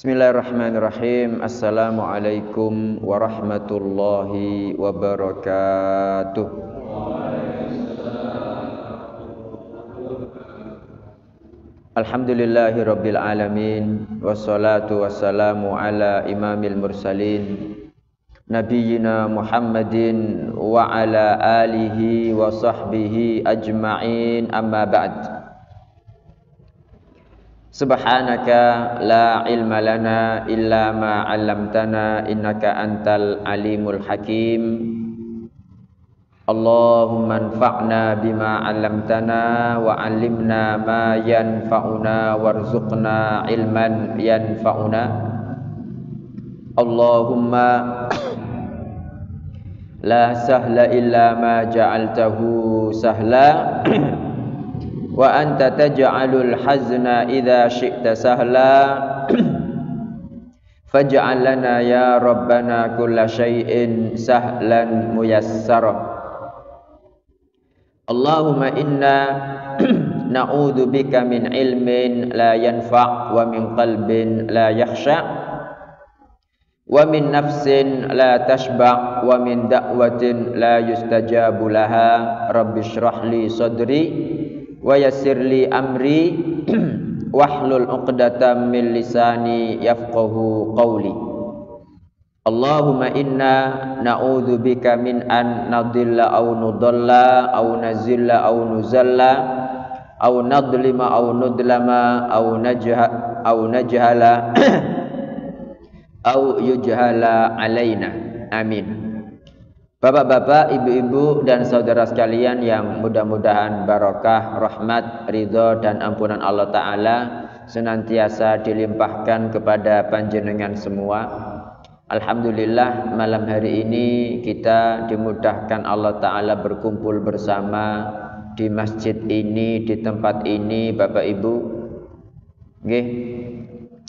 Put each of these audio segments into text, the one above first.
Bismillahirrahmanirrahim. Assalamualaikum warahmatullahi wabarakatuh. Alhamdulillahi rabbil alamin. Wassalatu wassalamu ala imamil mursalin Nabiyyina Muhammadin wa ala alihi wa sahbihi ajma'in, amma ba'd. Subhanaka la ilma lana illa ma 'allamtana innaka antal alimul hakim. Allahumma anfa'na bima 'allamtana wa 'allimna ma yanfa'una warzuqna ilman yanfa'una. Allahumma la sahla illa ma ja'altahu sahla wa anta taj'alul hazna idza syi'ta sahla faj'al lana ya rabbana kulla syai'in sahlan muyassara. Allahumma inna na'udzu bika min ilmin la yanfa' wa min qalbin la yakhsha' wa min nafsin la tashba' wa min da'watin la yustajabu laha. Rabbi shrah li sadri wa yassir li amri wahlul 'uqdatam min lisani yafqahu qawli. Allahumma inna na'udzu bika min an nadilla aw nudalla aw nazilla aw nuzalla aw nadlima aw nudlama aw najhala aw yujhala alaina. Amin. Bapak-bapak, ibu-ibu dan saudara sekalian yang mudah-mudahan barokah, rahmat, ridho dan ampunan Allah Ta'ala senantiasa dilimpahkan kepada panjenengan semua. Alhamdulillah, malam hari ini kita dimudahkan Allah Ta'ala berkumpul bersama di masjid ini, di tempat ini, Bapak Ibu. Nggih.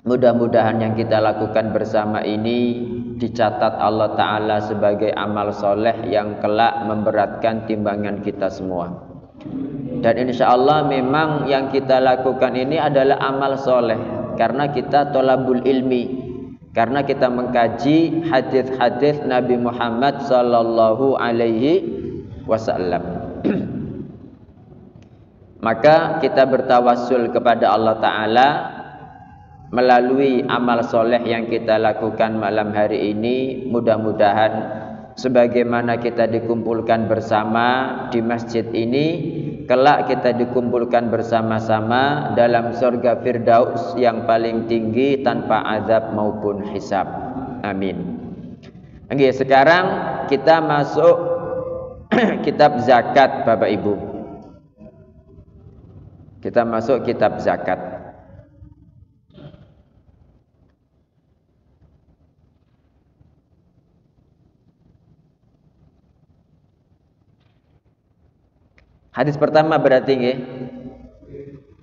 Mudah-mudahan yang kita lakukan bersama ini dicatat Allah Ta'ala sebagai amal soleh yang kelak memberatkan timbangan kita semua. Dan insya Allah memang yang kita lakukan ini adalah amal soleh, karena kita tolabul ilmi, karena kita mengkaji hadis-hadis Nabi Muhammad sallallahu alaihi wasallam. Maka kita bertawassul kepada Allah Ta'ala melalui amal soleh yang kita lakukan malam hari ini. Mudah-mudahan sebagaimana kita dikumpulkan bersama di masjid ini, kelak kita dikumpulkan bersama-sama dalam surga Firdaus yang paling tinggi tanpa azab maupun hisab. Amin. Oke, sekarang kita masuk kitab zakat, Bapak Ibu. Kita masuk kitab zakat. Hadis pertama berarti nggih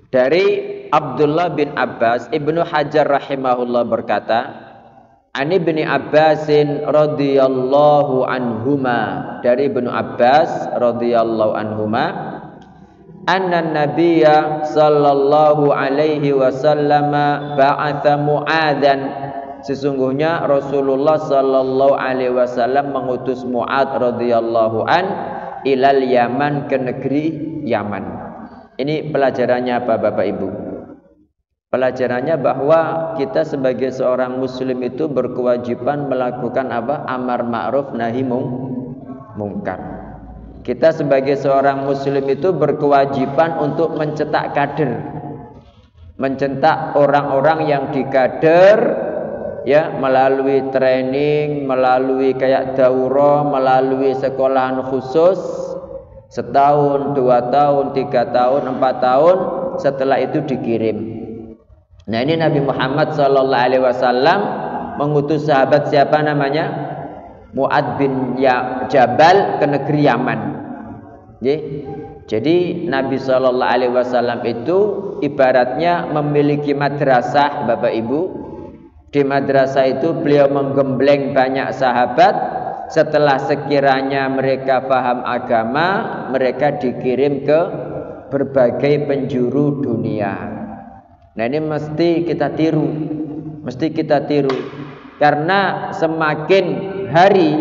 dari Abdullah bin Abbas. Ibnu Hajar rahimahullah berkata, Ani bin Abbasin radhiyallahu anhuma, dari Ibnu Abbas radhiyallahu anhuma, anna nabiyya sallallahu alaihi wasallam ba'atha Mu'adzan, sesungguhnya Rasulullah sallallahu alaihi wasallam mengutus Mu'adz radhiyallahu an ilal Yaman, ke negeri Yaman. Ini pelajarannya apa, Bapak Ibu? Pelajarannya bahwa kita sebagai seorang muslim itu berkewajiban melakukan apa? Amar ma'ruf nahi mungkar. Kita sebagai seorang muslim itu berkewajiban untuk mencetak kader, mencetak orang-orang yang dikader, ya, melalui training, melalui kayak daurah, melalui sekolahan khusus setahun, 2 tahun, 3 tahun, 4 tahun, setelah itu dikirim. Nah, ini Nabi Muhammad sallallahu alaihi wasallam mengutus sahabat siapa namanya? Mu'adz bin Jabal ke negeri Yaman. Jadi Nabi sallallahu alaihi wasallam itu ibaratnya memiliki madrasah, Bapak Ibu. Di madrasah itu beliau menggembleng banyak sahabat. Setelah sekiranya mereka paham agama, mereka dikirim ke berbagai penjuru dunia. Nah, ini mesti kita tiru. Mesti kita tiru. Karena semakin hari,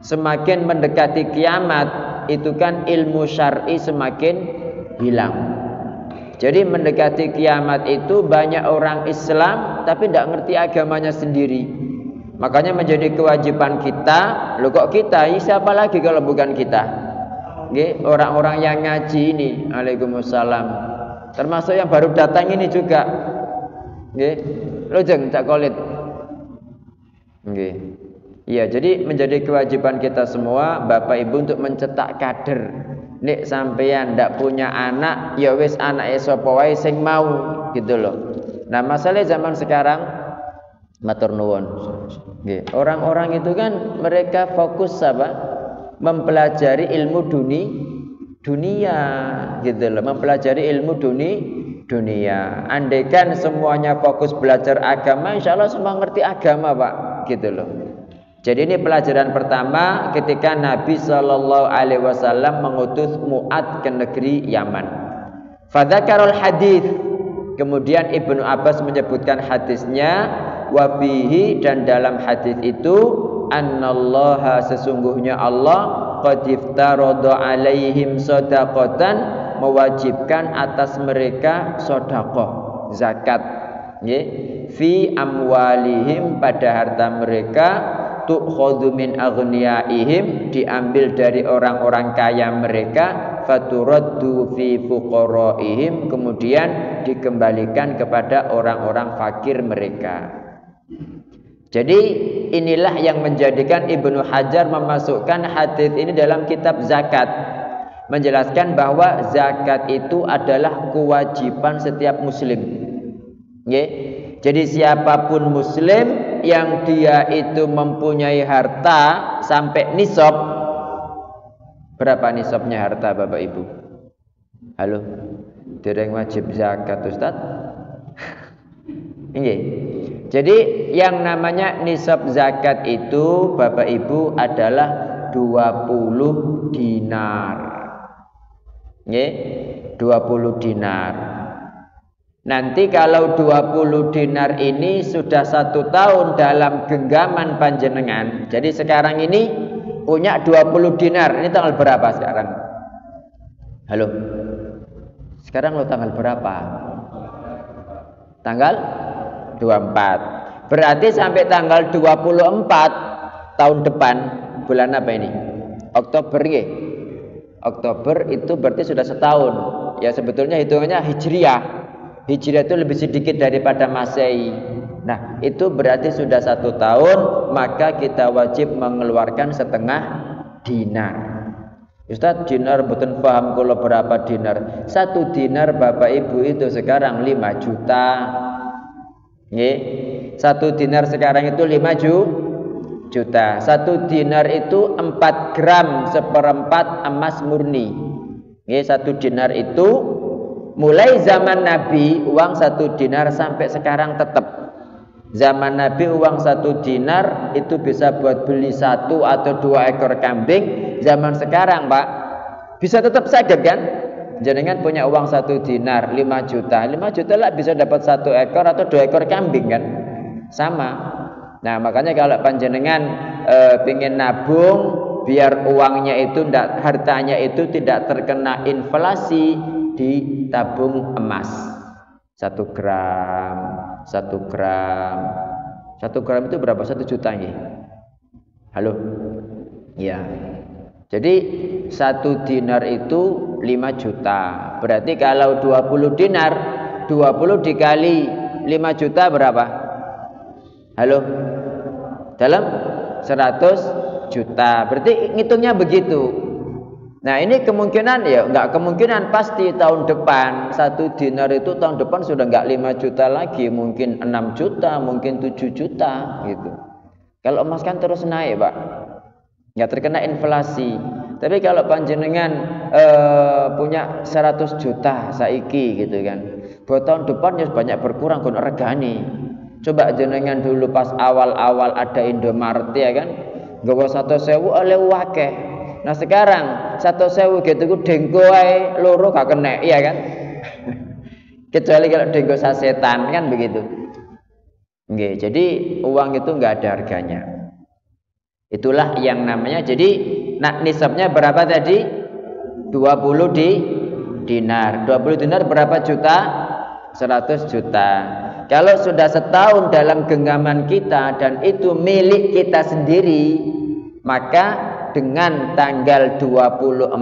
semakin mendekati kiamat, itu kan ilmu syar'i semakin hilang. Jadi mendekati kiamat itu banyak orang Islam tapi tidak ngerti agamanya sendiri. Makanya menjadi kewajiban kita. Loh kok kita? Siapa lagi kalau bukan kita? Orang-orang yang ngaji ini. Waalaikumsalam. Termasuk yang baru datang ini juga. Lojeng Cak Khalid. Iya, jadi menjadi kewajiban kita semua Bapak Ibu untuk mencetak kader. Nek sampeyan ndak punya anak, ya wis anake sapa wae sing mau, gitu loh. Nah, masalah zaman sekarang matur nuwun. Orang-orang itu kan mereka fokus apa? Mempelajari ilmu dunia, gitu loh. Mempelajari ilmu dunia. Andaikan semuanya fokus belajar agama, insya Allah semua ngerti agama, Pak, gitu loh. Jadi ini pelajaran pertama ketika Nabi Shallallahu Alaihi Wasallam mengutus Mu'ad ke negeri Yaman. Fadzakarul hadis. Kemudian Ibnu Abbas menyebutkan hadisnya, wafihi, dan dalam hadis itu annallaha, sesungguhnya Allah qad iftarada alaihim shadaqatan, mewajibkan atas mereka sedekah, zakat, fi amwalihim, pada harta mereka, tu'khadhu min aghniyaihim, diambil dari orang-orang kaya mereka, faturaddu fi fuqaraihim, kemudian dikembalikan kepada orang-orang fakir mereka. Jadi inilah yang menjadikan Ibnu Hajar memasukkan hadis ini dalam kitab zakat, menjelaskan bahwa zakat itu adalah kewajiban setiap muslim. Jadi siapapun muslim yang dia itu mempunyai harta sampai nisab. Berapa nisabnya harta Bapak Ibu? Halo? Dereng wajib zakat Ustaz? Nggih. Jadi yang namanya nisab zakat itu Bapak Ibu adalah 20 dinar. Nggih, 20 dinar. Nanti kalau 20 dinar ini sudah 1 tahun dalam genggaman panjenengan. Jadi sekarang ini punya 20 dinar. Ini tanggal berapa sekarang? Halo? Sekarang lo tanggal berapa? Tanggal 24. Berarti sampai tanggal 24 tahun depan, bulan apa ini? Oktober ya? Oktober itu berarti sudah setahun. Ya sebetulnya hitungannya Hijriah. Hijriah itu lebih sedikit daripada Masehi. Nah, itu berarti sudah 1 tahun, maka kita wajib mengeluarkan setengah dinar. Ustaz, dinar mboten paham kula berapa dinar. 1 dinar Bapak Ibu itu sekarang 5 juta. Nggih. 1 dinar sekarang itu 5 juta. 1 dinar itu 4 gram seperempat emas murni. Nggih, 1 dinar itu mulai zaman Nabi uang 1 dinar sampai sekarang tetap. Zaman Nabi uang 1 dinar itu bisa buat beli 1 atau 2 ekor kambing. Zaman sekarang Pak bisa tetap saged kan? Jenengan punya uang 1 dinar 5 juta. 5 juta lah bisa dapat 1 ekor atau 2 ekor kambing kan? Sama. Nah makanya kalau panjenengan pengen nabung biar uangnya itu hartanya itu tidak terkena inflasi, ditabung emas 1 gram 1 gram 1 gram itu berapa? 1 juta nih. Halo? Ya. Jadi 1 dinar itu 5 juta. Berarti kalau 20 dinar 20 dikali 5 juta berapa? Halo? Dalam 100 juta. Berarti ngitungnya begitu. Nah ini kemungkinan ya enggak kemungkinan pasti tahun depan 1 dinar itu tahun depan sudah enggak 5 juta lagi, mungkin 6 juta, mungkin 7 juta gitu. Kalau emas kan terus naik Pak, enggak terkena inflasi. Tapi kalau panjenengan punya 100 juta saiki gitu kan, buat tahun depan ya banyak berkurang kon regani. Coba jenengan dulu pas awal-awal ada Indomaret ya kan, nggawa 100.000 oleh wakeh. Nah sekarang 100.000 gitu ku dengko ae loro gak kena, iya kan? Kecuali kalau dengko sasetan kan begitu. Nggih, jadi uang itu nggak ada harganya. Itulah yang namanya, jadi nisabnya berapa tadi? 20 dinar. 20 dinar berapa juta? 100 juta. Kalau sudah setahun dalam genggaman kita dan itu milik kita sendiri, maka dengan tanggal 24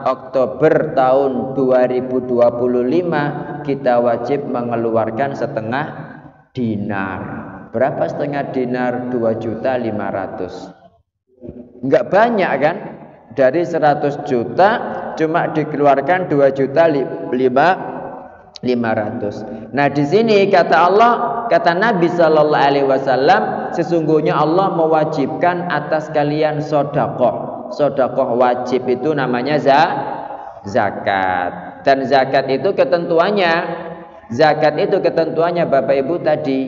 Oktober tahun 2025 kita wajib mengeluarkan setengah dinar. Berapa setengah dinar? 2.500.000. Enggak banyak kan? Dari 100 juta cuma dikeluarkan 2.500.000. Nah, di sini kata Allah, kata Nabi sallallahu alaihi wasallam, sesungguhnya Allah mewajibkan atas kalian sedekah. Sedekah wajib itu namanya zakat. Dan zakat itu ketentuannya Bapak Ibu tadi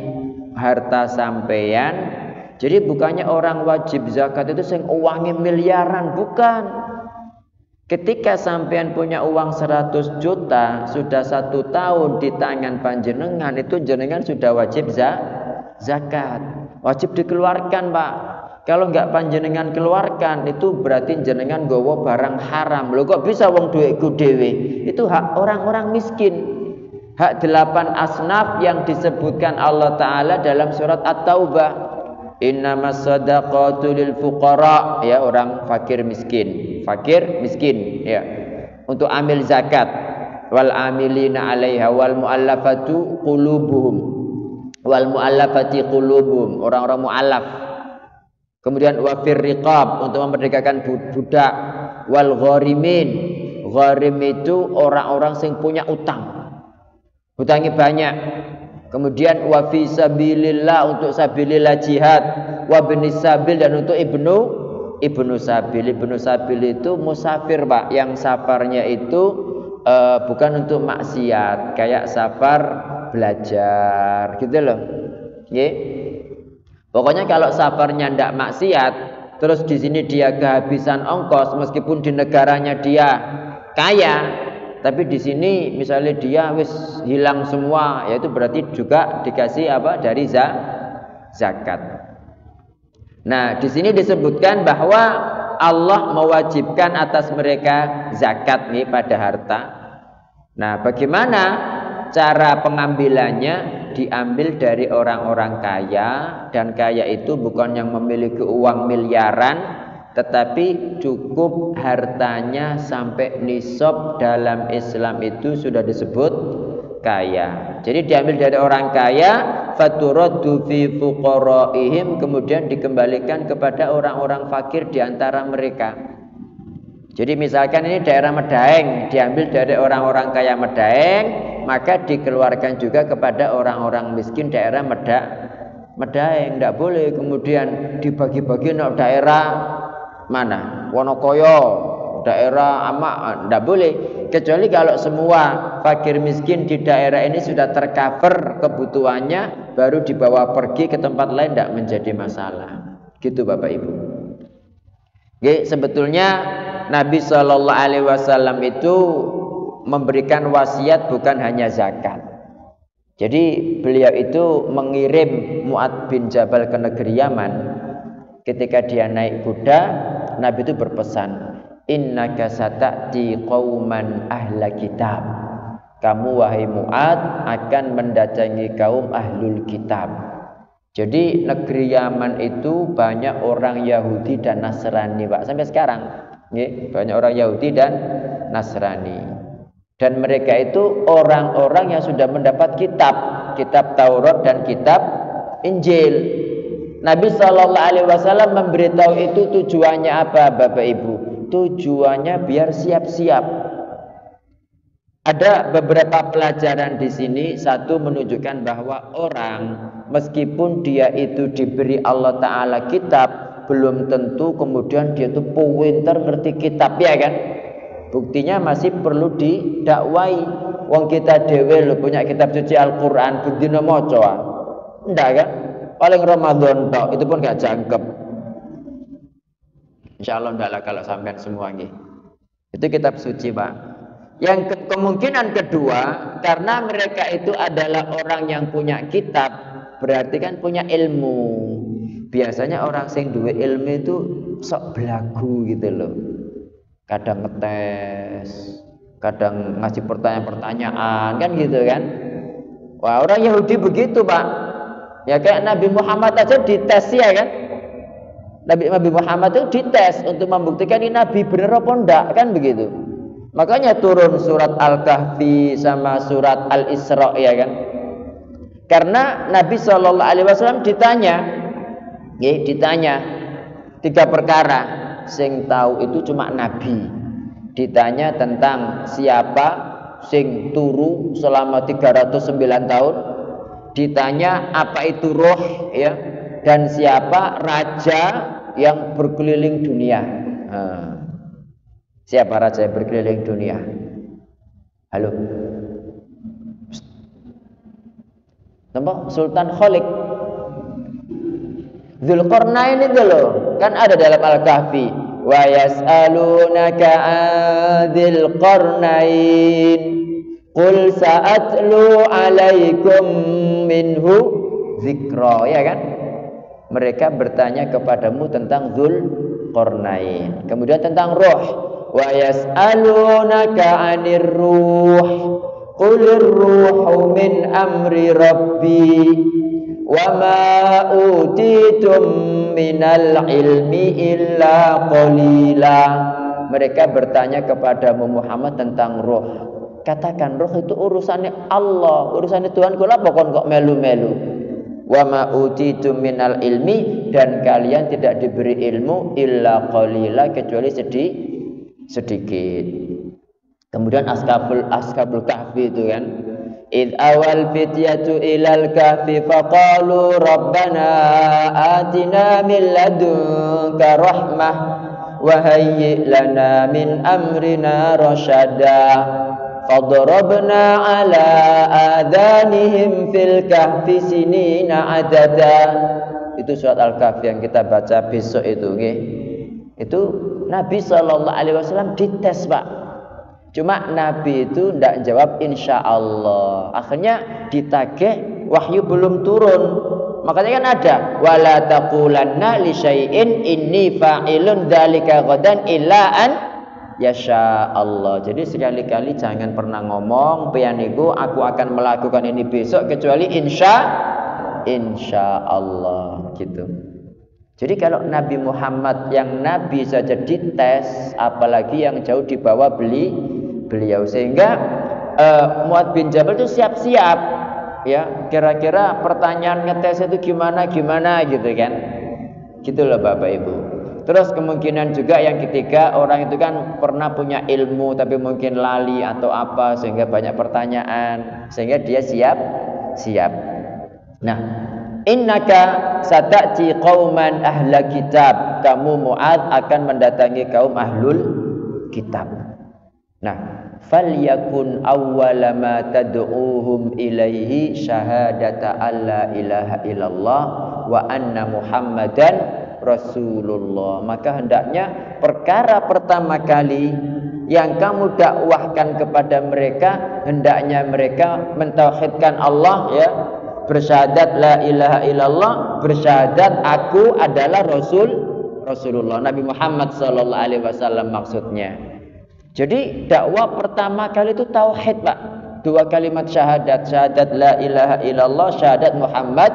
harta sampeyan. Jadi bukannya orang wajib zakat itu sing uangnya miliaran, bukan. Ketika sampean punya uang 100 juta sudah 1 tahun di tangan panjenengan, itu jenengan sudah wajib zakat. Wajib dikeluarkan, Pak. Kalau enggak panjenengan keluarkan, itu berarti jenengan gowo barang haram. Loh, kok bisa wong duitku dhewe? Itu hak orang-orang miskin. Hak 8 asnaf yang disebutkan Allah Ta'ala dalam surat At-Taubah. Innamas shadaqatu lil fuqara, ya, orang fakir miskin ya, untuk amil zakat, wal amilina 'alaiha wal muallafati qulubuhum, orang-orang muallaf. Kemudian wa fir riqab, untuk memerdekakan budak, wal gharimin, gharim itu orang-orang sing punya utang, hutangnya banyak. Kemudian wa fi sabilillah, untuk sabilillah jihad, wa binis sabil, dan untuk ibnu sabil. Ibnu sabil itu musafir, Pak, yang safarnya itu bukan untuk maksiat, kayak safar belajar gitu loh. Nggih. Pokoknya kalau safarnya ndak maksiat, terus di sini dia kehabisan ongkos, meskipun di negaranya dia kaya, tapi di sini misalnya dia wis hilang semua, yaitu berarti juga dikasih apa? Dari zakat. Nah, di sini disebutkan bahwa Allah mewajibkan atas mereka zakat nih pada harta. Nah, bagaimana cara pengambilannya? Diambil dari orang-orang kaya, dan kaya itu bukan yang memiliki uang miliaran, tetapi cukup hartanya sampai nisab. Dalam Islam itu sudah disebut kaya. Jadi diambil dari orang kaya, faturaddu fi fuqaraihim, kemudian dikembalikan kepada orang-orang fakir di antara mereka. Jadi misalkan ini daerah Medaeng, diambil dari orang-orang kaya Medaeng, maka dikeluarkan juga kepada orang-orang miskin daerah Medaeng. Tidak boleh kemudian dibagi-bagi ke daerah mana? Wonokoyo, daerah Amak, tidak boleh. Kecuali kalau semua fakir miskin di daerah ini sudah tercover kebutuhannya, baru dibawa pergi ke tempat lain, tidak menjadi masalah. Gitu Bapak Ibu. Oke, sebetulnya Nabi Shallallahu Alaihi Wasallam itu memberikan wasiat bukan hanya zakat. Jadi beliau itu mengirim Mu'adz bin Jabal ke negeri Yaman. Ketika dia naik kuda, Nabi itu berpesan, innaka sata'ti qauman ahla kitab. Kamu wahai Mu'adz akan mendatangi kaum ahlul kitab. Jadi negeri Yaman itu banyak orang Yahudi dan Nasrani, Pak, sampai sekarang. Banyak orang Yahudi dan Nasrani. Dan mereka itu orang-orang yang sudah mendapat kitab Taurat dan kitab Injil. Nabi SAW memberitahu itu tujuannya apa, Bapak Ibu? Tujuannya biar siap-siap. Ada beberapa pelajaran di sini. Satu, menunjukkan bahwa orang meskipun dia itu diberi Allah Ta'ala kitab, belum tentu kemudian dia itu pinter ngerti kitab, ya kan? Buktinya masih perlu didakwai. Wong kita dewe lo punya kitab suci Al-Quran, bendina maca. Ndak kan? Paling Ramadan tok, itu pun gak jangkep. Insyaallah ndak lah kalau sampean semua nggih. Itu kitab suci, Pak. Yang kemungkinan kedua, karena mereka itu adalah orang yang punya kitab, berarti kan punya ilmu. Biasanya orang sing duwe ilmu itu sok belagu gitu loh. Kadang ngetes, kadang ngasih pertanyaan-pertanyaan kan gitu kan. Wah, orang Yahudi begitu, Pak. Ya kayak Nabi Muhammad aja dites ya kan. Nabi Muhammad itu dites untuk membuktikan ini Nabi bener apa enggak kan begitu. Makanya turun surat Al-Kahfi sama surat Al-Isra ya kan. Karena Nabi SAW ditanya 3 perkara. Sing tahu itu cuma Nabi. Ditanya tentang siapa sing turu selama 309 tahun. Ditanya apa itu roh ya, dan siapa raja yang berkeliling dunia. Siapa raja yang berkeliling dunia? Halo. Nampak Sultan Khalid. Dzulqarnain itu loh, kan ada dalam Al-Kahfi. Wa yas'alunaka 'adzil qarnain. Qul sa'atlu 'alaikum minhu dzikra, ya kan? Mereka bertanya kepadamu tentang Dzulqarnain. Kemudian tentang roh. Wa yas'alunaka 'anir ruh. Qulir ruhu min amri rabbi. Wa ma utitum minal ilmi illa qalila. Mereka bertanya kepadamu Muhammad tentang roh. Katakan roh itu urusannya Allah, urusannya Tuhan. Kula pokon kok melu-melu. Wa ma utitum minal ilmi, dan kalian tidak diberi ilmu illa qalila, kecuali sedikit. Kemudian Ashabul Kahfi itu kan, id awal fityatu ilal kahfi faqalu rabbana atina min ladunka rahmah wa hayyi lana min amrina rasyada fadarabna ala adanihim fil kahfi sinina adada. Itu surat Al-Kahfi yang kita baca besok itu nggih. Itu Nabi SAW dites, Pak. Cuma Nabi itu tidak jawab insya Allah. Akhirnya ditagih, wahyu belum turun. Makanya kan ada wala taqulanna li syai'in inni fa'ilun dzalika ghadan illa an yasha Allah. Jadi sekali-kali jangan pernah ngomong piyaniku aku akan melakukan ini besok kecuali insya Allah gitu. Jadi kalau Nabi Muhammad yang Nabi saja dites, apalagi yang jauh di bawah beliau, sehingga Mu'adz bin Jabal itu siap-siap ya, kira-kira pertanyaan ngetes itu gimana gitu kan, gitu loh Bapak Ibu. Terus kemungkinan juga yang ketiga, orang itu kan pernah punya ilmu tapi mungkin lali atau apa, sehingga banyak pertanyaan, sehingga dia siap. Nah, innaka sata'ti qauman ahla kitab, kamu Mu'adz akan mendatangi kaum ahlul kitab. Nah, falyakun awwala ma tad'uuhum ilaihi syahadata alla ilaha illallah wa anna Muhammadan Rasulullah. Maka hendaknya perkara pertama kali yang kamu dakwahkan kepada mereka, hendaknya mereka mentauhidkan Allah ya, bersyahadat la ilaha illallah, bersyahadat aku adalah Rasulullah Nabi Muhammad sallallahu alaihi wasallam maksudnya. Jadi dakwah pertama kali itu tauhid, Pak. 2 kalimat syahadat la ilaha illallah, syahadat Muhammad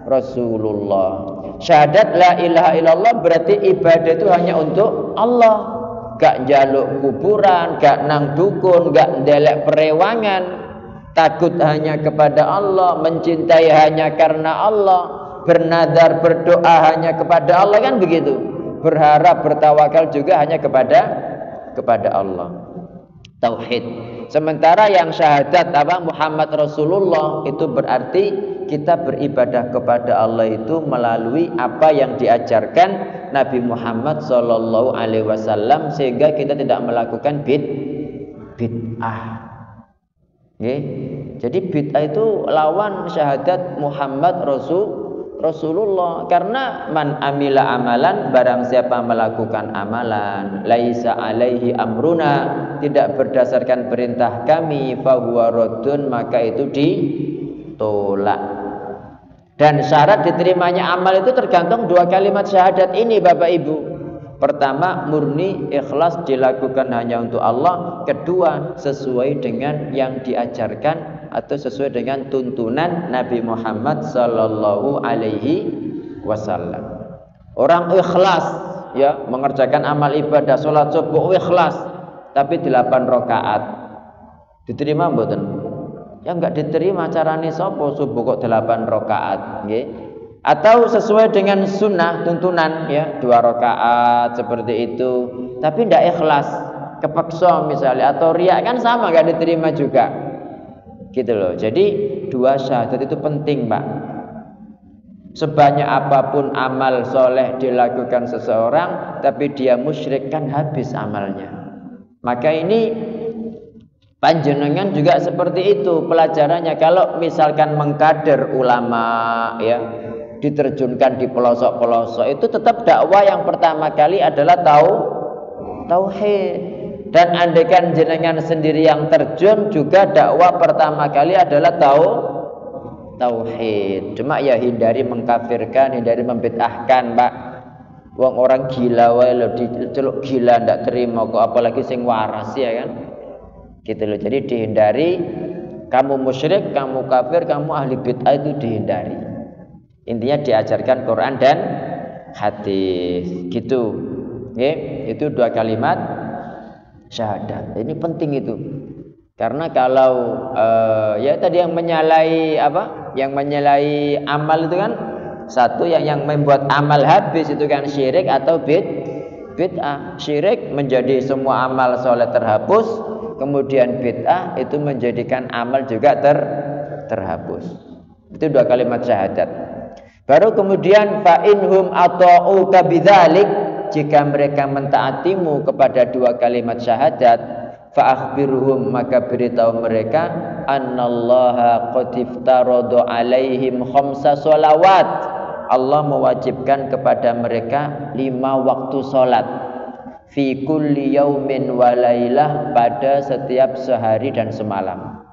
Rasulullah. Syahadat la ilaha illallah berarti ibadah itu hanya untuk Allah. Gak njaluk kuburan, gak nang dukun, gak ndelek perewangan. Takut hanya kepada Allah, mencintai hanya karena Allah, bernadar berdoa hanya kepada Allah, kan begitu. Berharap bertawakal juga hanya kepada Allah. Tauhid. Sementara yang syahadat Muhammad Rasulullah itu berarti kita beribadah kepada Allah itu melalui apa yang diajarkan Nabi Muhammad sallallahu alaihi wasallam, sehingga kita tidak melakukan bid'ah. Jadi bid'ah itu lawan syahadat Muhammad Rasulullah. Karena man amila amalan, barang siapa melakukan amalan laisa alaihi amruna, tidak berdasarkan perintah kami, fahuwa raddun, maka itu ditolak. Dan syarat diterimanya amal itu tergantung 2 kalimat syahadat ini Bapak Ibu. Pertama, murni ikhlas dilakukan hanya untuk Allah. Kedua, sesuai dengan yang diajarkan atau sesuai dengan tuntunan Nabi Muhammad sallallahu alaihi wasallam. Orang ikhlas ya mengerjakan amal ibadah, salat subuh ikhlas tapi 8 rakaat. Diterima mboten? Ya enggak diterima. Carane sapa subuh kok 8 rakaat, nggih? Atau sesuai dengan sunnah tuntunan ya 2 rakaat seperti itu tapi tidak ikhlas, kepeksa misalnya, atau riak, kan sama nggak diterima juga gitu loh. Jadi 2 syahadat itu penting Pak. Sebanyak apapun amal soleh dilakukan seseorang tapi dia musyrik, kan habis amalnya. Maka ini panjenengan juga seperti itu pelajarannya. Kalau misalkan mengkader ulama ya, diterjunkan di pelosok-pelosok, itu tetap dakwah yang pertama kali adalah tauhid. Dan andaikan jenengan sendiri yang terjun, juga dakwah pertama kali adalah tauhid. Cuma ya hindari mengkafirkan, hindari membid'ahkan Pak. Wong orang gila wae lho, diceluk gila ndak terima kok, apalagi sing waras ya kan. Gitu loh. Jadi dihindari, kamu musyrik, kamu kafir, kamu ahli bid'ah itu dihindari. Intinya diajarkan Quran dan hadis gitu. Itu 2 kalimat syahadat. Ini penting itu. Karena kalau ya tadi yang menyalahi apa? Yang menyalahi amal itu kan satu, yang membuat amal habis itu kan syirik atau bid'ah. Syirik menjadi semua amal soleh terhapus, kemudian bid'ah itu menjadikan amal juga terhapus. Itu 2 kalimat syahadat. Baru kemudian fa inhum ata'uka bidzalik, jika mereka mentaatimu kepada 2 kalimat syahadat, fa akhbirhum, maka beritahu mereka, annallaha qad iftarada alaihim 5 sholawat. Allah mewajibkan kepada mereka 5 waktu salat. Fi kulli yaumin wa lailah, pada setiap sehari dan semalam.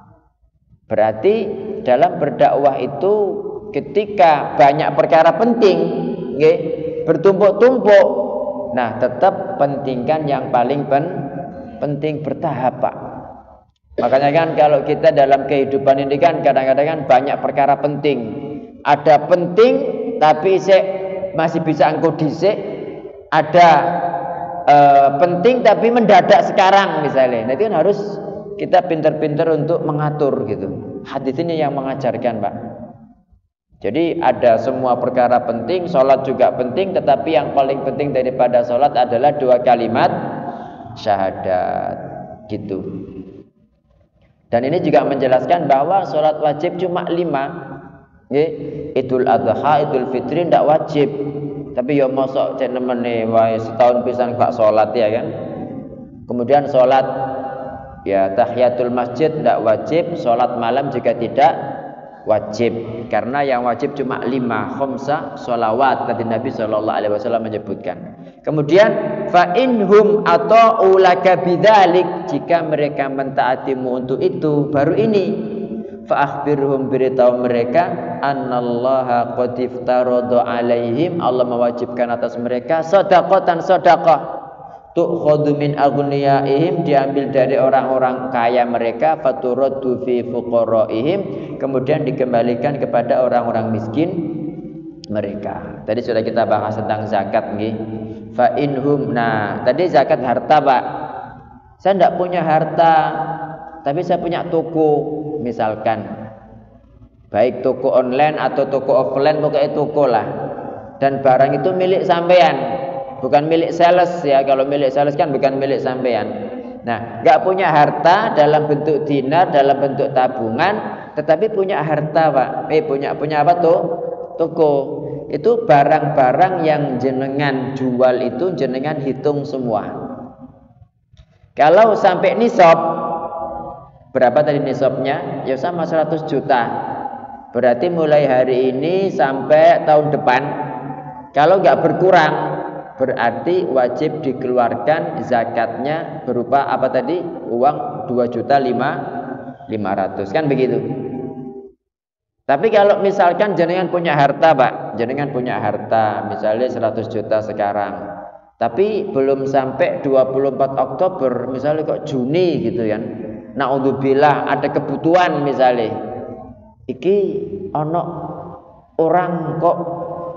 Berarti dalam berdakwah itu ketika banyak perkara penting bertumpuk-tumpuk, nah tetap pentingkan yang paling penting, bertahap Pak. Makanya kan kalau kita dalam kehidupan ini kan kadang-kadang kan banyak perkara penting. Ada penting tapi masih bisa engkau dhisik, ada penting tapi mendadak sekarang misalnya. Nah itu kan harus kita pintar-pintar untuk mengatur gitu. Hadis ini yang mengajarkan Pak. Jadi ada semua perkara penting, sholat juga penting, tetapi yang paling penting daripada sholat adalah 2 kalimat syahadat gitu. Dan ini juga menjelaskan bahwa sholat wajib cuma 5. Idul Adha, Idul Fitri tidak wajib. Tapi ya mosok cenemene wae setahun pisan gak sholat ya kan. Kemudian sholat ya tahiyatul masjid tidak wajib, sholat malam juga tidak wajib, karena yang wajib cuma 5 sholawat tadi Nabi SAW menyebutkan. Kemudian fa inhum ata'u laka bidzalik, jika mereka mentaatimu untuk itu, baru ini fa akhbirhum, beritahu mereka, annallaha qad iftarada alaihim, Allah mewajibkan atas mereka shadaqatan, sedekah, tu'khadhu min aghniyaihim, diambil dari orang-orang kaya mereka, faturaddu fi fuqaraihim, kemudian dikembalikan kepada orang-orang miskin mereka. Tadi sudah kita bahas tentang zakat nggih. Fa inhum, nah tadi zakat harta Pak. Saya tidak punya harta tapi saya punya toko misalkan, baik toko online atau toko offline, pokoknya toko lah, dan barang itu milik sampean, bukan milik sales ya. Kalau milik sales kan bukan milik sampean. Nah, nggak punya harta dalam bentuk dinar, dalam bentuk tabungan, tetapi punya harta Pak. Punya apa tuh? Toko. Itu barang-barang yang jenengan jual itu jenengan hitung semua. Kalau sampai nisab, berapa tadi nisabnya? Ya sama 100 juta. Berarti mulai hari ini sampai tahun depan, kalau nggak berkurang, berarti wajib dikeluarkan zakatnya berupa apa tadi? Uang 2.500.000 kan begitu. Tapi kalau misalkan jenengan punya harta, Pak, jenengan punya harta misalnya 100 juta sekarang. Tapi belum sampai 24 Oktober, misalnya kok Juni gitu kan. Naudzubillah ada kebutuhan misalnya. Iki ono orang kok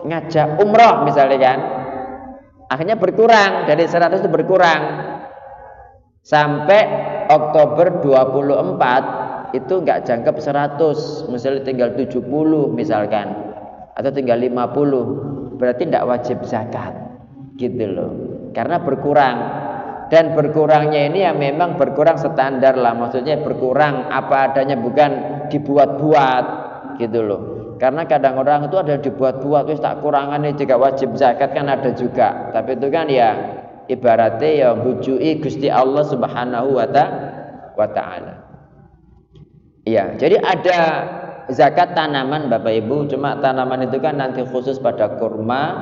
ngajak umroh misalnya kan. Akhirnya berkurang, dari 100 itu berkurang. Sampai Oktober 24 itu enggak jangkep 100, misalnya tinggal 70 misalkan, atau tinggal 50, berarti enggak wajib zakat gitu loh, karena berkurang. Dan berkurangnya ini ya memang berkurang standar lah, maksudnya berkurang apa adanya, bukan dibuat-buat gitu loh. Karena kadang orang itu ada yang dibuat-buat, wis tak kurangannya juga wajib zakat kan ada juga, tapi itu kan ya ibaratnya ya bujui Gusti Allah Subhanahu wa ta'ala. Iya, jadi ada zakat tanaman Bapak Ibu, cuma tanaman itu kan nanti khusus pada kurma,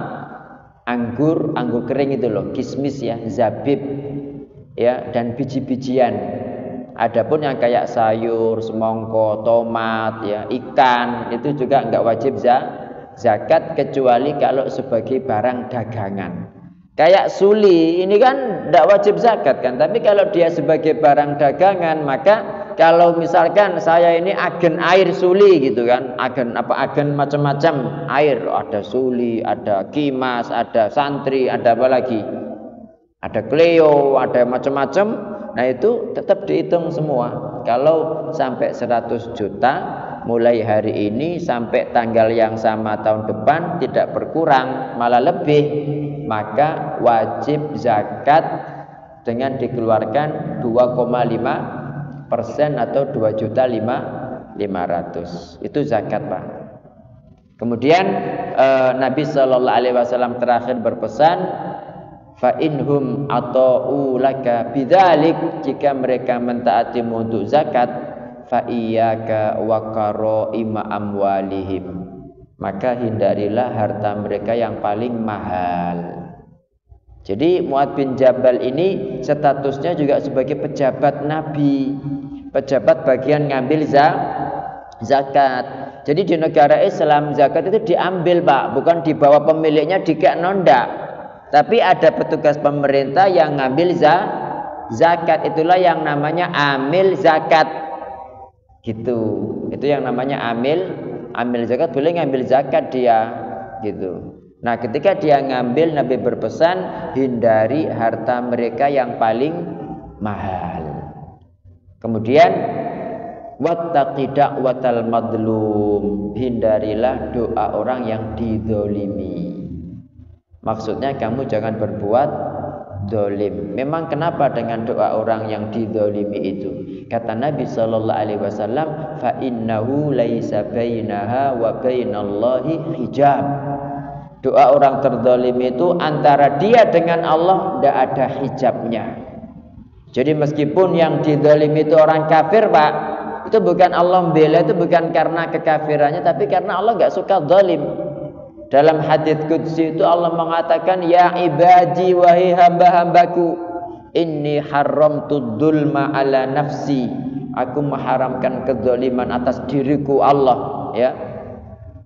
anggur kering itu loh, kismis ya, zabib ya, dan biji-bijian. Adapun yang kayak sayur, semongko, tomat ya, ikan itu juga enggak wajib zakat kecuali kalau sebagai barang dagangan. Kayak suli ini kan enggak wajib zakat kan, tapi kalau dia sebagai barang dagangan maka kalau misalkan saya ini agen air suli gitu kan, agen macam-macam air, ada suli, ada kimas, ada santri, ada apa lagi, ada Cleo, ada macam-macam. Nah itu tetap dihitung semua. Kalau sampai 100 juta mulai hari ini sampai tanggal yang sama tahun depan tidak berkurang, malah lebih, maka wajib zakat dengan dikeluarkan 2,5% atau 2.500.000. Itu zakat, Pak. Kemudian Nabi SAW terakhir berpesan, fa inhum ata'u laka bidzalik, jika mereka mentaatimu untuk zakat, fa iyyaka wa qaraima amwalihim, maka hindarilah harta mereka yang paling mahal. Jadi Mu'adz bin Jabal ini statusnya juga sebagai pejabat Nabi, pejabat bagian ngambil zakat. Jadi di negara Islam zakat itu diambil, Pak, bukan dibawa pemiliknya dikek nondak. Tapi ada petugas pemerintah yang ngambil zakat, itulah yang namanya amil zakat. Gitu. Itu yang namanya amil zakat, boleh ngambil zakat dia gitu. Nah, ketika dia ngambil, Nabi berpesan hindari harta mereka yang paling mahal. Kemudian wattaqi da'watal madlum, hindarilah doa orang yang dizalimi. Maksudnya kamu jangan berbuat zalim. Memang kenapa dengan doa orang yang dizalimi itu? Kata Nabi sallallahu alaihi wasallam, fa innahu laisa bainaha wa bainallahi hijab. Doa orang terzalimi itu antara dia dengan Allah tidak ada hijabnya. Jadi meskipun yang dizalimi itu orang kafir, Pak, itu bukan Allah membela, itu bukan karena kekafirannya, tapi karena Allah enggak suka zalim. Dalam hadis qudsi itu Allah mengatakan, ya ibadi wahai hamba-hambaku, inni haramtu dzulma ala nafsi, aku mengharamkan kezaliman atas diriku Allah, ya.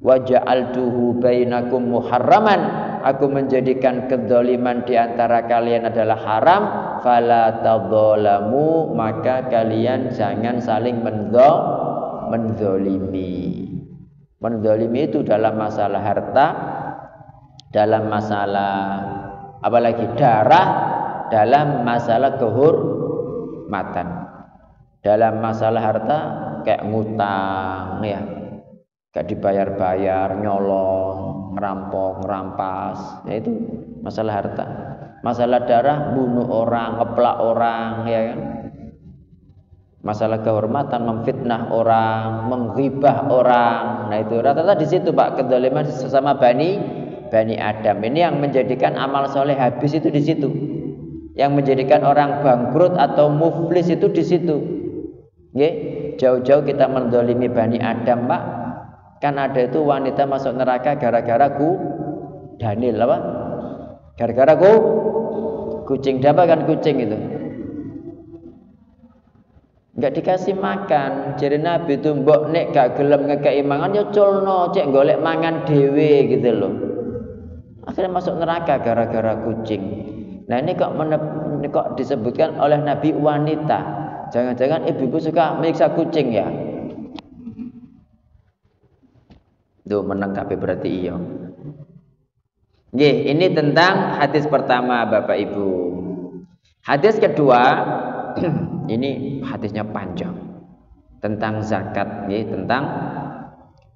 Wa ja'altuhu bainakum muharraman, aku menjadikan kezaliman di antara kalian adalah haram, fala tadzalamu, maka kalian jangan saling menzalimi. Menzalimi itu dalam masalah harta, dalam masalah apalagi darah, dalam masalah kehormatan. Dalam masalah harta kayak ngutang ya, gak dibayar-bayar, nyolong, ngerampok, ngerampas, ya itu masalah harta. Masalah darah, bunuh orang, ngeplak orang, ya kan. Masalah kehormatan, memfitnah orang, menghibah orang. Nah itu rata-rata di situ, Pak, kezaliman sesama bani Adam. Ini yang menjadikan amal soleh habis itu di situ. Yang menjadikan orang bangkrut atau muflis itu di situ. Jauh-jauh kita menzalimi bani Adam, Pak. Kan ada itu wanita masuk neraka gara-gara Daniel apa? Gara-gara kucing, dapat kan kucing itu. Enggak dikasih makan. Jadi Nabi itu mbok nek gak gelem ngekeki mangan ya culno, cek golek mangan dhewe gitu loh. Akhirnya masuk neraka gara-gara kucing. Nah ini kok disebutkan oleh Nabi wanita. Jangan-jangan ibu-ibu suka menyiksa kucing ya? Tuh menang kabeh berarti iya. Nggih, ini tentang hadis pertama Bapak Ibu. Hadis kedua ini hadisnya panjang tentang zakat, nggih,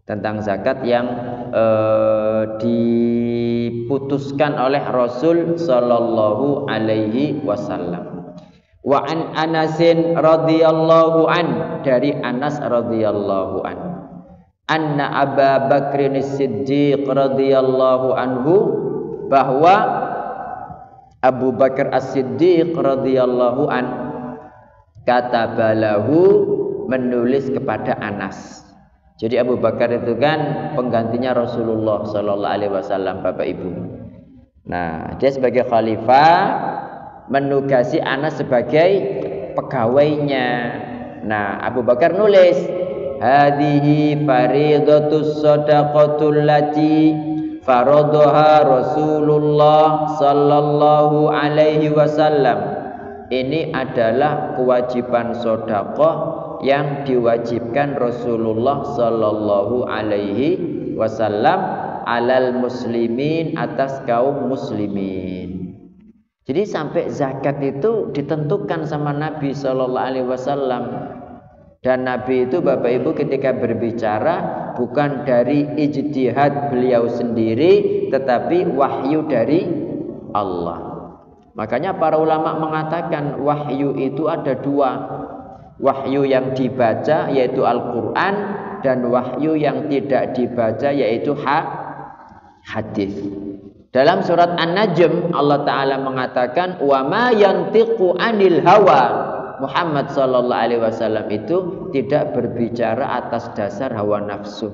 tentang zakat yang diputuskan oleh Rasul sallallahu alaihi wasallam. Wa an Anasin radhiyallahu an, dari Anas radhiyallahu an. Anna Abu Bakrin As-Siddiq radhiyallahu anhu, bahwa Abu Bakar As-Siddiq radhiyallahu an katabalahu, menulis kepada Anas. Jadi Abu Bakar itu kan penggantinya Rasulullah sallallahu alaihi wasallam, Bapak Ibu. Nah, dia sebagai khalifah menugasi Anas sebagai pegawainya. Nah, Abu Bakar nulis, hadhihi faridatus shadaqatul lati faradaha Rasulullah sallallahu alaihi wasallam. Ini adalah kewajiban sedekah yang diwajibkan Rasulullah sallallahu alaihi wasallam alal muslimin, atas kaum muslimin. Jadi sampai zakat itu ditentukan sama Nabi sallallahu alaihi wasallam. Dan Nabi itu Bapak Ibu ketika berbicara bukan dari ijtihad beliau sendiri, tetapi wahyu dari Allah. Makanya para ulama mengatakan wahyu itu ada dua. Wahyu yang dibaca yaitu Al-Quran, dan wahyu yang tidak dibaca yaitu hadis. Dalam surat An-Najm Allah Ta'ala mengatakan wa ma yantiqu anil hawa. Muhammad sallallahu alaihi wasallam itu tidak berbicara atas dasar hawa nafsu.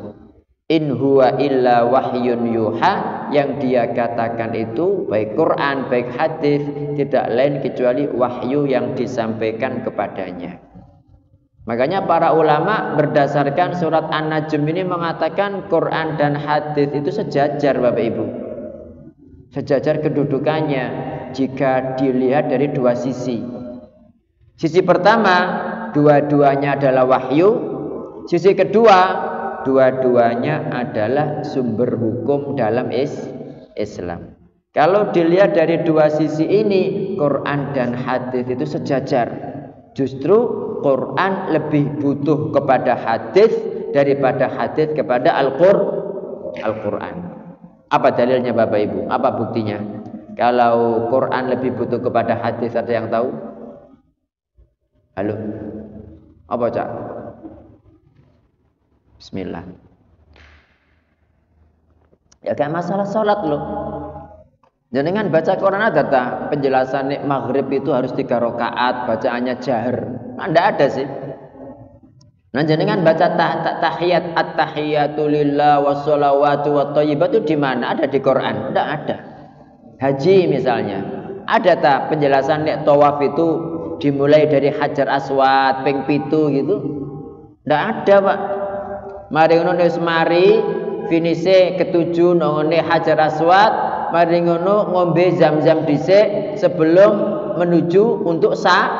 In huwa illa wahyun yuha, yang dia katakan itu baik Quran baik hadis tidak lain kecuali wahyu yang disampaikan kepadanya. Makanya para ulama berdasarkan surat An-Najm ini mengatakan Quran dan hadis itu sejajar Bapak Ibu. Sejajar kedudukannya jika dilihat dari dua sisi. Sisi pertama, dua-duanya adalah wahyu. Sisi kedua, dua-duanya adalah sumber hukum dalam Islam. Kalau dilihat dari dua sisi ini, Quran dan hadis itu sejajar. Justru Quran lebih butuh kepada hadis daripada hadis kepada Al-Quran. Apa dalilnya Bapak Ibu? Apa buktinya? Kalau Quran lebih butuh kepada hadis, ada yang tahu? Halo? Apa Cak? Bismillah. Ya kan masalah sholat loh. Jangan baca Quran ada tak penjelasan maghrib itu harus 3 rakaat, bacaannya jahar. Nggak ada sih. Nah jangan baca tahiyat, at-tahiyatu lillah wassalawatu watthayyibatu di mana? Ada di Quran? Nggak ada. Haji misalnya, ada tak penjelasan nek tawaf itu dimulai dari Hajar Aswad ping 7 gitu? Nggak ada, Pak. Mari ngono wis mari finise ketujuh nongone Hajar Aswad, mari ngono ngombe zam-zam dhisik sebelum menuju untuk sa'i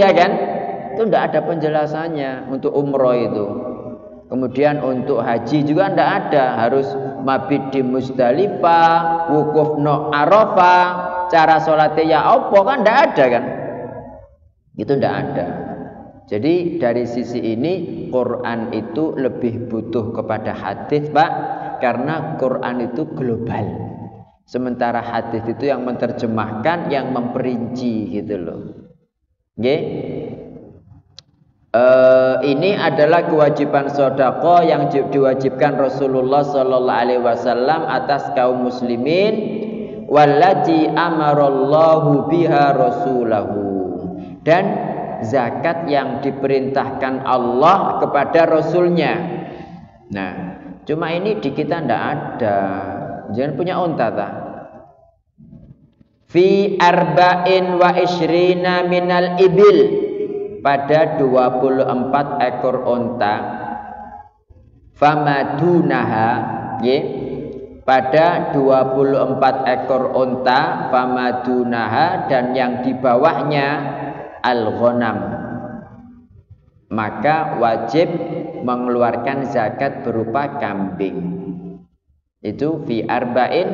ya kan? Itu tidak ada penjelasannya untuk umroh itu. Kemudian untuk haji juga tidak ada, harus mabit di Muzdalifah, wukuf no Arafah, cara sholatnya ya apa kan tidak ada kan? Itu tidak ada. Jadi dari sisi ini Quran itu lebih butuh kepada hadis, Pak, karena Quran itu global. Sementara hadis itu yang menerjemahkan, yang memperinci gitu loh. Nggih. Ini adalah kewajiban sedekah yang diwajibkan Rasulullah sallallahu alaihi wasallam atas kaum muslimin, wallati amarallahu biha rasulahu, dan zakat yang diperintahkan Allah kepada Rasulnya. Nah, cuma ini di kita ndak ada. Jangan punya unta ta? fi arba'in wa ishrina minal ibil, pada 24 ekor onta, famadunaha, pada 24 ekor onta, famadunaha, dan yang di bawahnya al-ghanam, maka wajib mengeluarkan zakat berupa kambing. Itu fi arba'in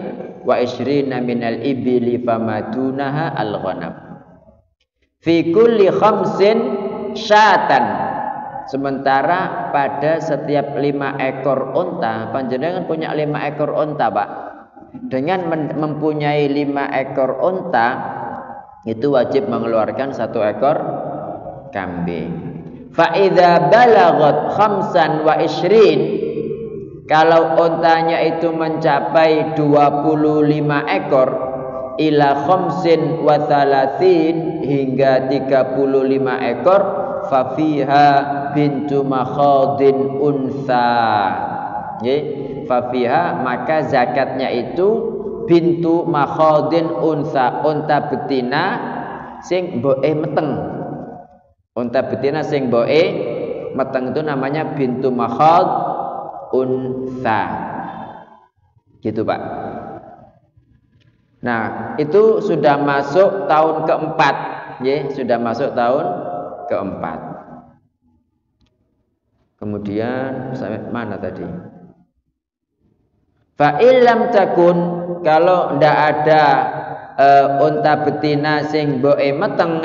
wa ishrina minal ibili famadunaha al-ghanam. Fi kulli khamsin syatan, sementara pada setiap 5 ekor unta, panjenengan punya 5 ekor unta, Pak. Dengan mempunyai 5 ekor unta, itu wajib mengeluarkan 1 ekor kambing. Fa idza balagat khamsan wa ishrin, kalau untanya itu mencapai 25 ekor, ila khamsin wa thalathin, hingga 35 ekor, fafiha bintu makhadin unsa. Fafiha, maka zakatnya itu bintu makhadin unsa, unta betina sing mboke meteng. Unta betina sing mboke meteng itu namanya bintu makhad unsa, gitu Pak. Nah, itu sudah masuk tahun keempat, sudah masuk tahun keempat. Kemudian sampai mana tadi? Fa illam takun, kalau ndak ada unta betina sing mboke meteng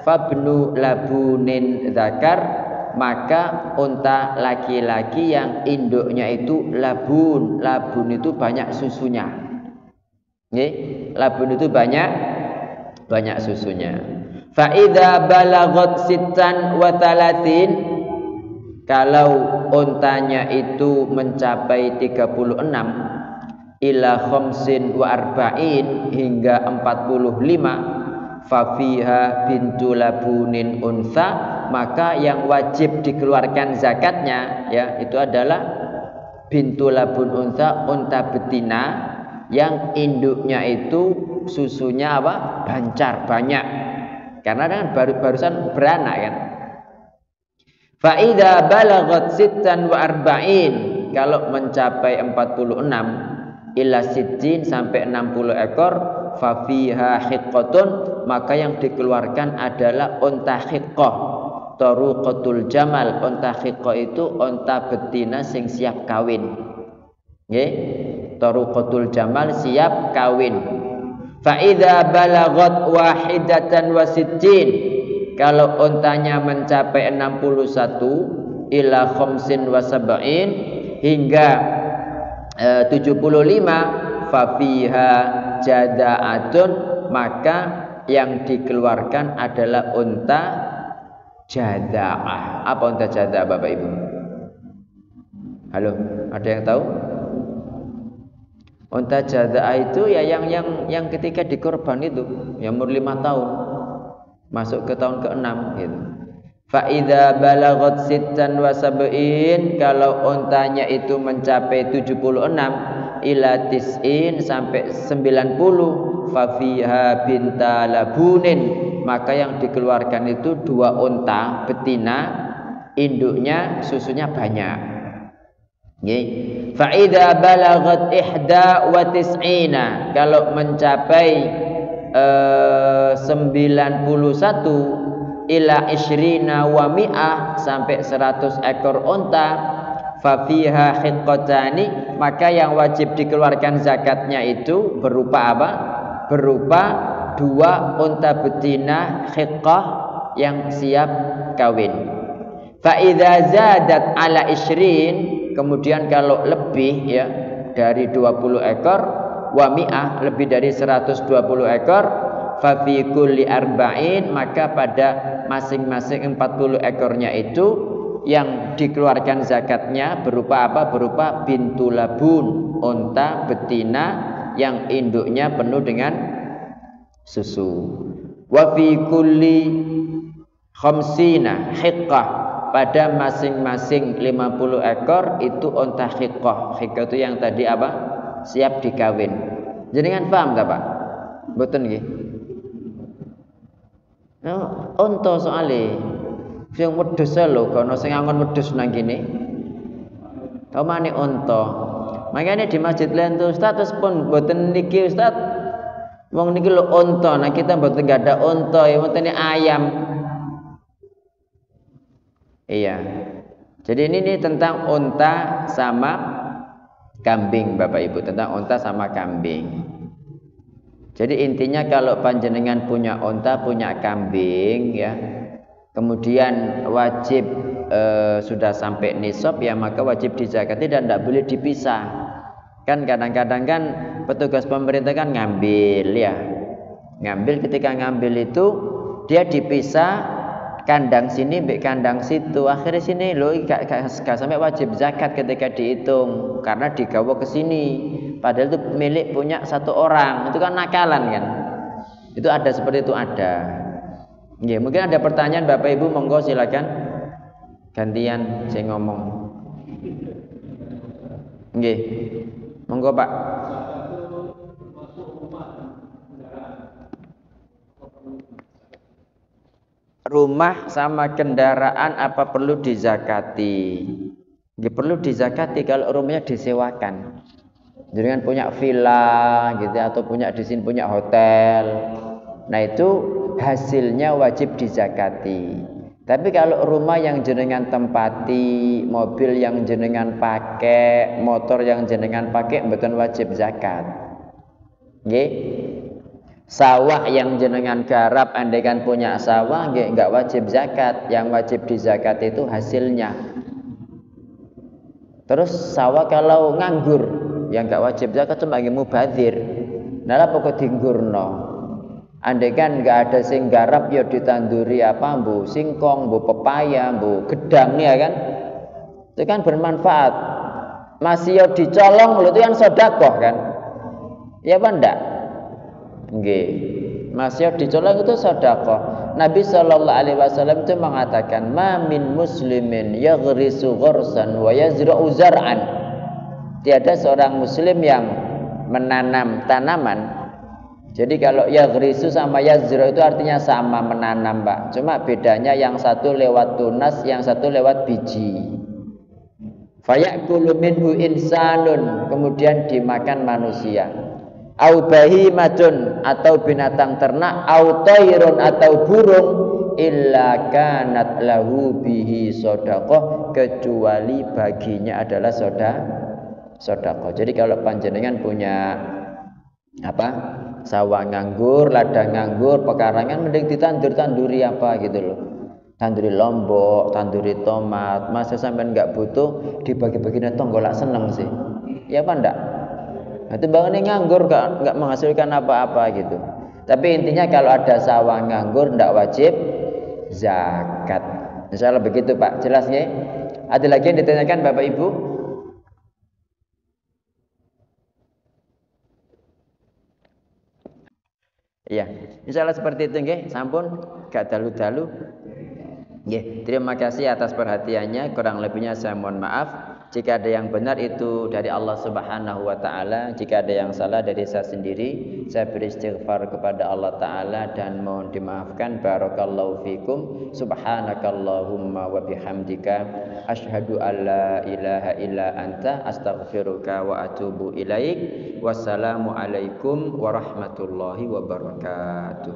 fabnu labunin zakar, maka unta laki-laki yang induknya itu labun. Labun itu banyak susunya. Labun itu banyak susunya. Fa idza balagat sittan wa talatin, kalau untanya itu mencapai 36, ila khamsin wa arba'in, hingga 45, fafiha bintu labunin unsa, maka yang wajib dikeluarkan zakatnya itu adalah bintu labun unsa, unta betina yang induknya itu susunya bancar, banyak, karena kan barusan beranak kan. Fa idza balagat sittan wa arba'in, kalau mencapai 46, ila sittin, sampai 60 ekor, fafiha hiqqatun, maka yang dikeluarkan adalah unta hiqqah. Taruqatul jamal, unta hiqqah itu unta betina sing siap kawin. Taruqatul jamal, siap kawin. Fa idza balagat wahidatan wa sittin, kalau untanya mencapai 61, ila khamsin wa sab'in, hingga 75, fafiha jada'atun, maka yang dikeluarkan adalah unta jada'ah. Apa unta jada'ah Bapak Ibu? Halo, ada yang tahu? Unta jada'ah itu yang ketika dikorban itu, yang umur 5 tahun masuk ke tahun ke-6 gitu. Fa idza balagat sittan wa sab'in, kalau untanya itu mencapai 76, ila tis'in, sampai 90, fa fiha binta labunin, maka yang dikeluarkan itu 2 unta betina, induknya susunya banyak. Fa idza balagat ihda wa tis'ina, kalau mencapai 91, ila ishrina wa mi'ah, sampai 100 ekor unta, fa fiha hiqqatani, maka yang wajib dikeluarkan zakatnya itu berupa apa? Berupa 2 unta betina hiqqah yang siap kawin. Fa idza zadat ala ishrin, kemudian kalau lebih dari 20 ekor, wa mi'ah, lebih dari 120 ekor, fa fi kulli arba'in, maka pada masing-masing 40 ekornya itu yang dikeluarkan zakatnya berupa apa? Berupa bintu labun, unta betina yang induknya penuh dengan susu. Wa fi kulli khamsina hiqqah, pada masing-masing 50 ekor itu unta hiqqah. Hiqqah itu yang tadi apa? Siap dikawin. Jenengan paham tak Pak? Mboten nggih. Nah, unta soalé sing wedhus lho, kono sing angon wedhus nang kene. Omane unta. Makanya di masjid lain tuh Ustaz terus pun mboten niki Ustaz. Wong niki lho unta, nah kita mboten ada unta, ya mboten ayam. Iya. Jadi ini tentang unta sama kambing Bapak Ibu, tentang unta sama kambing. Jadi intinya kalau panjenengan punya unta, punya kambing ya, kemudian wajib sudah sampai nisab ya, maka wajib dizakati dan tidak boleh dipisah. Kan kadang-kadang kan petugas pemerintah kan ngambil ya. Ngambil, ketika ngambil itu dia dipisah, kandang sini mbek kandang situ. Akhirnya sini loh gak sampai wajib zakat ketika dihitung karena digawa ke sini. Padahal itu milik punya satu orang. Itu kan nakalan kan. Itu ada seperti itu ada. Ya, mungkin ada pertanyaan Bapak Ibu, monggo silakan. Gantian saya ngomong. Nggih. Monggo Pak. Rumah sama kendaraan apa perlu dizakati? Nggih perlu dizakati kalau rumahnya disewakan. Jangan punya villa gitu atau punya di sini punya hotel. Nah itu hasilnya wajib dizakati. Tapi kalau rumah yang jenengan tempati, mobil yang jenengan pakai, motor yang jenengan pakai, mboten wajib zakat. Nggih. Sawah yang jenengan garap, andaikan punya sawah, enggak wajib zakat. Yang wajib dizakat itu hasilnya. Terus sawah kalau nganggur, yang enggak wajib zakat cuma mubadzir. Nala pokok dinggurno. Andaikan enggak ada sing garap ya ditanduri apa, mbu singkong, mbu pepaya, mbu gedang ya kan. Itu kan bermanfaat. Masih ya dicolong lho, itu kan sedekah kan. Ya apa enggak? Nggih. Masih dicolong itu sedekah. Nabi sallallahu alaihi wasallam itu mengatakan, "Ma min muslimin yaghrisu ghursan wa yazra'u zar'an." Tiada seorang muslim yang menanam tanaman. Jadi kalau yaghrisu sama yazra' itu artinya sama, menanam, Pak. Cuma bedanya yang satu lewat tunas, yang satu lewat biji. Fayakulu minhu insanun, kemudian dimakan manusia. Au bahimatun, atau binatang ternak, au tairun, atau burung, illa kanat lahu bihi sedekah, kecuali baginya adalah sedekah. Jadi kalau panjenengan punya apa? Sawah nganggur, ladang nganggur, pekarangan, mending ditandur-tanduri apa gitu loh. Tanduri lombok, tanduri tomat. Masa sampean enggak butuh dibagi-bagiin tonggolak seneng sih. Ya apa enggak? Itu bangunnya nganggur enggak menghasilkan apa-apa gitu. Tapi intinya kalau ada sawah nganggur enggak wajib zakat. Insyaallah begitu Pak. Jelas nggih? Ada lagi yang ditanyakan Bapak Ibu? Iya, insyaallah seperti itu nggih. Sampun gak dalu-dalu. Nggih, terima kasih atas perhatiannya. Kurang lebihnya saya mohon maaf. Jika ada yang benar itu dari Allah Subhanahu wa taala, jika ada yang salah dari saya sendiri, saya beristighfar kepada Allah taala dan mohon dimaafkan. Barakallahu fikum. Subhanakallahumma wa bihamdika asyhadu an la ilaha illa anta astaghfiruka wa atubu ilaik. Wassalamu alaikum warahmatullahi wabarakatuh.